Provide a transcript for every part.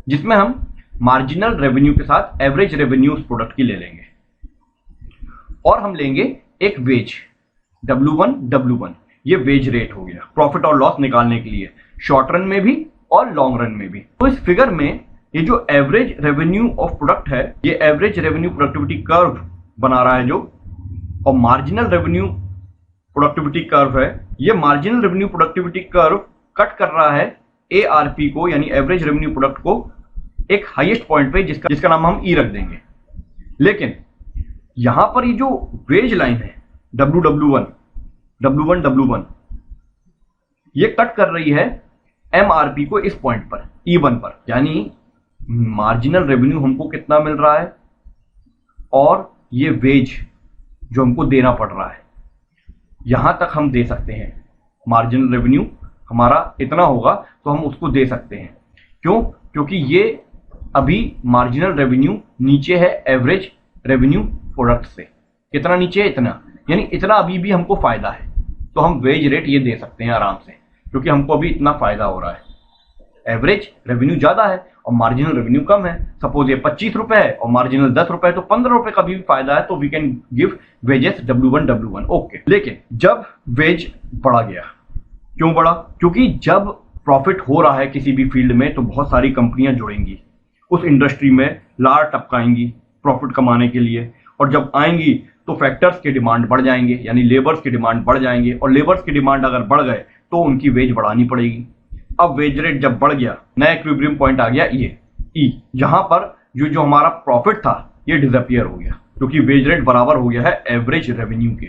जिसमें हम marginal revenue के साथ एवरेज रेवेन्यू उस प्रोडक्ट की ले लेंगे और हम लेंगे एक वेज W1 ये वेज रेट हो गया प्रॉफिट और लॉस निकालने के लिए शॉर्ट रन में भी और लॉन्ग रन में भी। तो इस फिगर में ये जो एवरेज रेवेन्यू ऑफ प्रोडक्ट है ये एवरेज रेवेन्यू प्रोडक्टिविटी कर्व बना रहा है जो, और मार्जिनल रेवेन्यू प्रोडक्टिविटी कर्व है ये marginal revenue productivity curve cut कर रहा है ARP को यानी एवरेज रेवेन्यू प्रोडक्ट को एक हाईएस्ट पॉइंट पे जिसका नाम हम E रख देंगे। लेकिन यहां पर ये जो वेज लाइन है W1 ये कट कर रही है MRP को इस पॉइंट पर E1 पर, यानी मार्जिनल रेवेन्यू हमको कितना मिल रहा है और ये वेज जो हमको देना पड़ रहा है यहां तक हम दे सकते हैं। मार्जिनल रेवेन्यू हमारा इतना होगा तो हम उसको दे सकते हैं। क्यों? क्योंकि ये अभी मार्जिनल रेवेन्यू नीचे है एवरेज रेवेन्यू प्रोडक्ट से। कितना नीचे है? इतना, यानी इतना अभी भी हमको फायदा है तो हम वेज रेट ये दे सकते हैं आराम से, क्योंकि हमको अभी इतना फायदा हो रहा है। एवरेज रेवेन्यू ज्यादा है और मार्जिनल रेवेन्यू कम है। सपोज ये 25 रुपए है और मार्जिनल 10 रुपए है तो 15 रुपए का भी फायदा है, तो we can give wages W1 okay. लेकिन जब वेज बढ़ा गया, क्यों बढ़ा? क्योंकि जब प्रॉफिट हो रहा है किसी भी फील्ड में तो बहुत सारी कंपनियां जुड़ेंगी उस इंडस्ट्री में, लार टपकाएंगी प्रॉफिट कमाने के लिए, और जब आएंगी तो फैक्टर्स के डिमांड बढ़ जाएंगे यानी लेबर्स की डिमांड बढ़ जाएंगे, और लेबर्स की डिमांड अगर बढ़ गए तो उनकी वेज बढ़ानी पड़ेगी। अब वेज रेट जब बढ़ गया, नया इक्विलिब्रियम पॉइंट आ गया ये E, जहां पर जो हमारा प्रॉफिट था ये डिसअपियर हो गया, क्योंकि वेज रेट बराबर हो गया है एवरेज रेवेन्यू के।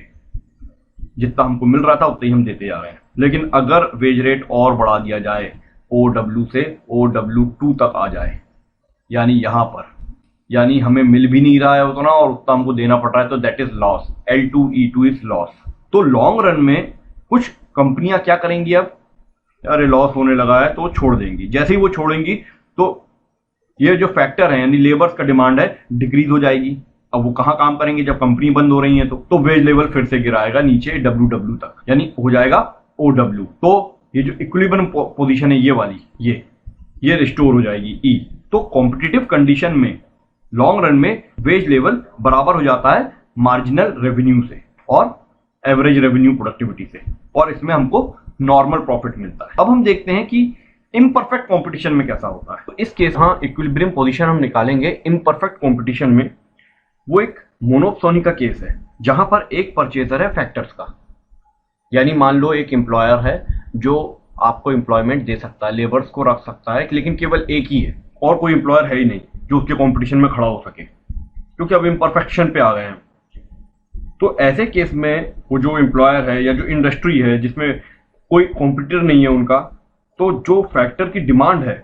जितना हमको मिल रहा था उतना ही हम देते जा रहे हैं। लेकिन अगर वेज रेट और बढ़ा दिया जाए, OW से OW2 तक आ जाए, यानी यहां पर, यानी हमें मिल भी नहीं रहा है उतना और उतना हमको देना पड़ रहा है, तो that is loss. L2E2 is loss. तो लॉन्ग रन में कुछ कंपनियां क्या करेंगी, अब अरे लॉस होने लगा है तो छोड़ देंगी। जैसे ही वो छोड़ेंगी तो ये जो फैक्टर है यानी लेबर्स का डिमांड है डिक्रीज हो जाएगी। अब वो कहां काम करेंगे जब कंपनी बंद हो रही है, तो वेज लेवल फिर से गिराएगा नीचे WW तक, यानी हो जाएगा OW। तो ये जो इक्विलिब्रियम पोजीशन है ये वाली, ये रिस्टोर हो जाएगी E। तो कॉम्पिटिटिव कंडीशन में लॉन्ग रन में वेज लेवल बराबर हो जाता है मार्जिनल रेवेन्यू से और एवरेज रेवेन्यू प्रोडक्टिविटी से, और इसमें हमको नॉर्मल प्रॉफिट मिलता है। अब हम देखते हैं कि इम्परफेक्ट कंपटीशन में कैसा होता है। तो इस केस हाँ इक्विलिब्रियम पोजीशन हम निकालेंगे इम्परफेक्ट कंपटीशन में। वो एक मोनोपोली का केस है जहां पर एक परचेजर है फैक्टर्स का, यानी मान लो एक एम्प्लॉयर है जो आपको एम्प्लॉयमेंट दे सकता है, लेबर्स को रख सकता है, लेकिन केवल एक ही है और कोई एम्प्लॉयर है ही नहीं जो उसके कंपटीशन में खड़ा हो सके, क्योंकि अब इम्परफेक्शन पे आ गए हैं। तो ऐसे केस में वो जो एम्प्लॉयर है या जो इंडस्ट्री है जिसमें कोई कॉम्पिटिटर नहीं है उनका, तो जो फैक्टर की डिमांड है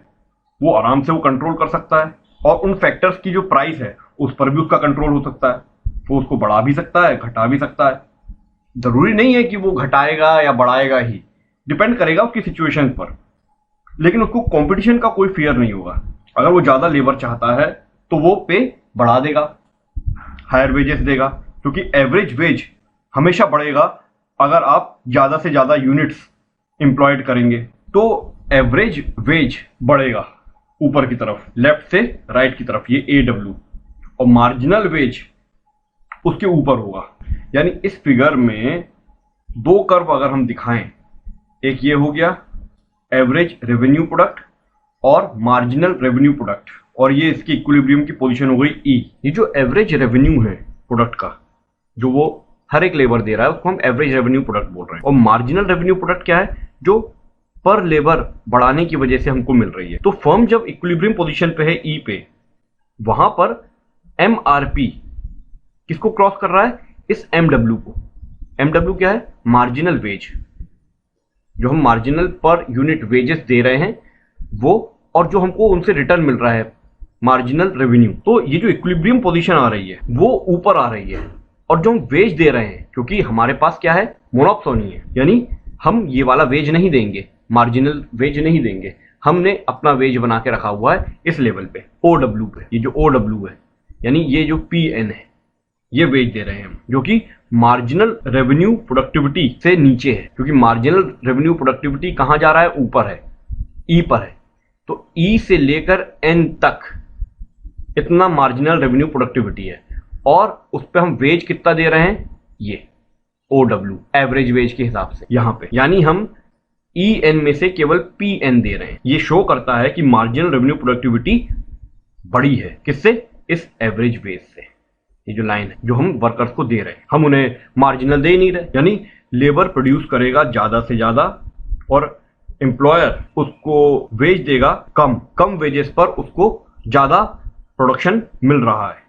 वो आराम से वो कंट्रोल कर सकता है, और उन फैक्टर्स की जो प्राइस है उस पर भी उसका कंट्रोल हो सकता है। वो उसको बढ़ा भी सकता है, घटा भी सकता है। जरूरी नहीं है कि वो घटाएगा या बढ़ाएगा ही, डिपेंड करेगा उसकी सिचुएशन पर। लेकिन उसको कंपटीशन का कोई फियर नहीं होगा। अगर वो ज्यादा लेबर चाहता है तो वो पे बढ़ा देगा, हायर वेजेस देगा, क्योंकि एवरेज वेज हमेशा बढ़ेगा अगर आप ज्यादा से ज्यादा यूनिट्स एम्प्लॉयड करेंगे। तो एवरेज वेज बढ़ेगा ऊपर की तरफ, लेफ्ट से राइट की तरफ, ये AW, और मार्जिनल वेज उसके ऊपर होगा। यानी इस फिगर में दो कर्व अगर हम दिखाएं, एक ये हो गया एवरेज रेवेन्यू प्रोडक्ट और मार्जिनल रेवेन्यू प्रोडक्ट, और ये इसकी इक्विलिब्रियम की पोजीशन हो गई E। ये जो एवरेज रेवेन्यू है प्रोडक्ट का, जो वो हर एक लेबर दे रहा है, उसको हम एवरेज रेवेन्यू प्रोडक्ट बोल रहे हैं। और मार्जिनल रेवेन्यू प्रोडक्ट क्या है? जो पर लेबर बढ़ाने की वजह से हमको मिल रही है। तो फर्म जब इक्विलिब्रियम पोजीशन पे है E पे, वहां पर MRP किसको क्रॉस कर रहा है? इस MW को। MW क्या है? मार्जिनल वेज, जो हम मार्जिनल पर यूनिट वेजेस दे रहे हैं वो, और जो हमको उनसे रिटर्न मिल रहा है मार्जिनल रेवेन्यू। तो ये जो इक्विलिब्रियम पोजीशन आ रही है वो ऊपर आ रही है, और जो हम वेज दे रहे हैं, क्योंकि हमारे पास क्या है? मोनोपोली है, यानी हम ये वाला वेज नहीं देंगे, मार्जिनल वेज नहीं देंगे, हमने अपना वेज बना के रखा हुआ है इस लेवल पे, OW पे। ये जो OW है यानी ये जो PN है, ये वेज दे रहे हैं हम, जो कि मार्जिनल रेवेन्यू प्रोडक्टिविटी से नीचे है, क्योंकि मार्जिनल रेवेन्यू प्रोडक्टिविटी कहां जा रहा है? ऊपर है, E पर है। तो ई से लेकर एन तक इतना मार्जिनल रेवेन्यू प्रोडक्टिविटी है, और उस पर हम वेज कितना दे रहे हैं, ये OW एवरेज वेज के हिसाब से यहां पे, यानी हम EN में से केवल PN दे रहे हैं। ये शो करता है कि मार्जिनल रेवेन्यू प्रोडक्टिविटी बड़ी है, किससे, इस एवरेज वेज से। ये जो लाइन है जो हम वर्कर्स को दे रहे हैं, हम उन्हें मार्जिनल दे नहीं रहे, यानी लेबर प्रोड्यूस करेगा ज्यादा से ज्यादा और एम्प्लॉयर उसको वेज देगा कम, कम वेजेस पर उसको ज्यादा प्रोडक्शन मिल रहा है।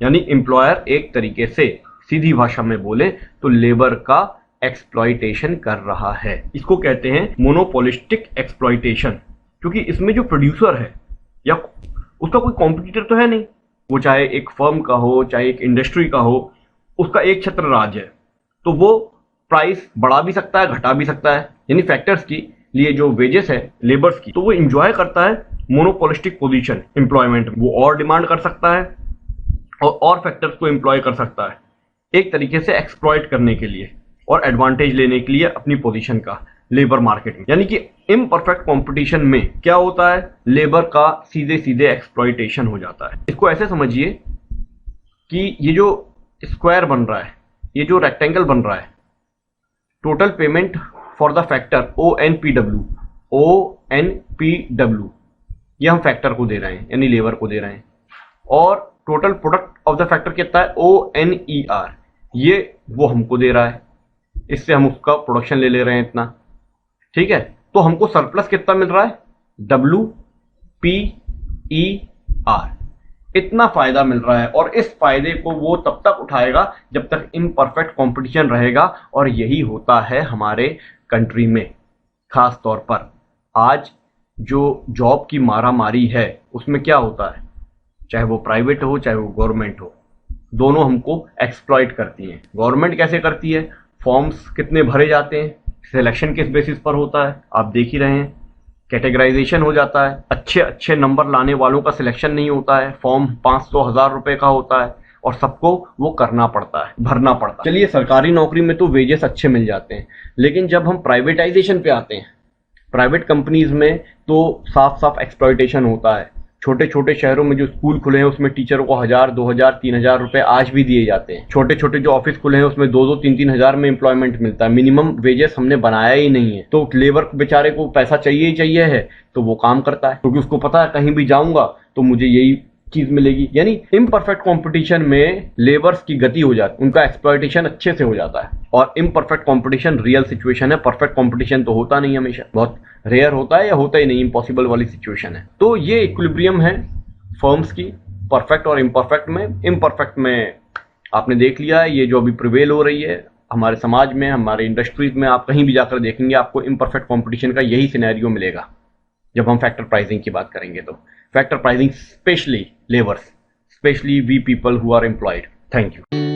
यानी एम्प्लॉयर एक तरीके से सीधी भाषा में बोले तो लेबर का एक्सप्लॉइटेशन कर रहा है। इसको कहते हैं मोनोपोलिस्टिक एक्सप्लॉइटेशन, क्योंकि इसमें जो प्रोड्यूसर है या उसका कोई कॉम्पिटिटर तो है नहीं, वो चाहे एक फर्म का हो चाहे एक इंडस्ट्री का हो, उसका एक छत्र राज है, तो वो प्राइस बढ़ा भी सकता है घटा भी सकता है। यानी फैक्टर्स की लिए जो वेजेस है लेबर्स की, तो वो इंजॉय करता है मोनोपोलिस्टिक पोजीशन एम्प्लॉयमेंट, वो और डिमांड कर सकता है और फैक्टर्स को एम्प्लॉय कर सकता है एक तरीके से एक्सप्लॉइट करने के लिए और एडवांटेज लेने के लिए अपनी पोजीशन का लेबर मार्केट में। यानी कि इम्परफेक्ट कंपटीशन में क्या होता है, लेबर का सीधे सीधे एक्सप्लॉइटेशन हो जाता है। इसको ऐसे समझिए कि ये जो स्क्वायर बन रहा है, ये जो रेक्टेंगल बन रहा है, total payment for the factor ONPW ये हम फैक्टर को दे रहे हैं यानी लेबर को दे रहे हैं, और total product of the factor कितना है ONER ये वो हमको दे रहा है, इससे हम उसका प्रोडक्शन ले रहे हैं इतना, ठीक है। तो हमको सरप्लस कितना मिल रहा है, WPER, इतना फायदा मिल रहा है। और इस फायदे को वो तब तक उठाएगा जब तक इम्परफेक्ट कंपटीशन रहेगा, और यही होता है हमारे कंट्री में। खास तौर पर आज जो जॉब की मारामारी है उसमें क्या होता है, चाहे वो प्राइवेट हो चाहे वो गवर्नमेंट हो, दोनों हमको एक्सप्लॉइट करती हैं। गवर्नमेंट कैसे करती है, फॉर्म्स कितने भरे जाते हैं, सिलेक्शन किस बेसिस पर होता है, आप देख ही रहे हैं, कैटेगराइजेशन हो जाता है, अच्छे अच्छे नंबर लाने वालों का सिलेक्शन नहीं होता है, फॉर्म 500-1000 रुपए का होता है और सबको वो करना पड़ता है, भरना पड़ता है। चलिए सरकारी नौकरी में तो वेजेस अच्छे मिल जाते हैं, लेकिन जब हम प्राइवेटाइजेशन पे आते हैं, प्राइवेट कंपनीज में तो साफ साफ एक्सप्लॉइटेशन होता है। छोटे छोटे शहरों में जो स्कूल खुले हैं उसमें टीचरों को 1000, 2000, 3000 रुपए आज भी दिए जाते हैं। छोटे छोटे जो ऑफिस खुले हैं उसमें 2-2, 3-3 हजार में एम्प्लॉयमेंट मिलता है। मिनिमम वेजेस हमने बनाया ही नहीं है, तो लेबर बेचारे को पैसा चाहिए ही चाहिए है, तो वो काम करता है क्योंकि उसको पता है कहीं भी जाऊंगा तो मुझे यही चीज मिलेगी। यानी इम्परफेक्ट कंपटीशन में लेबर्स की गति हो जाती है, उनका एक्सप्लॉइटेशन अच्छे से हो जाता है। और इम्परफेक्ट कंपटीशन रियल सिचुएशन है, परफेक्ट कंपटीशन तो होता नहीं, हमेशा बहुत रेयर होता है या होता ही नहीं, इम्पॉसिबल वाली सिचुएशन है। तो ये इक्विलिब्रियम है फर्म्स की, परफेक्ट और इम्परफेक्ट में। इम्परफेक्ट में आपने देख लिया है ये जो अभी प्रिवेल हो रही है हमारे समाज में, हमारे इंडस्ट्रीज में, आप कहीं भी जाकर देखेंगे आपको इम्परफेक्ट कंपटीशन का यही सिनेरियो मिलेगा जब हम फैक्टर प्राइसिंग की बात करेंगे। तो factor pricing specially labours, specially we people who are employed. Thank you.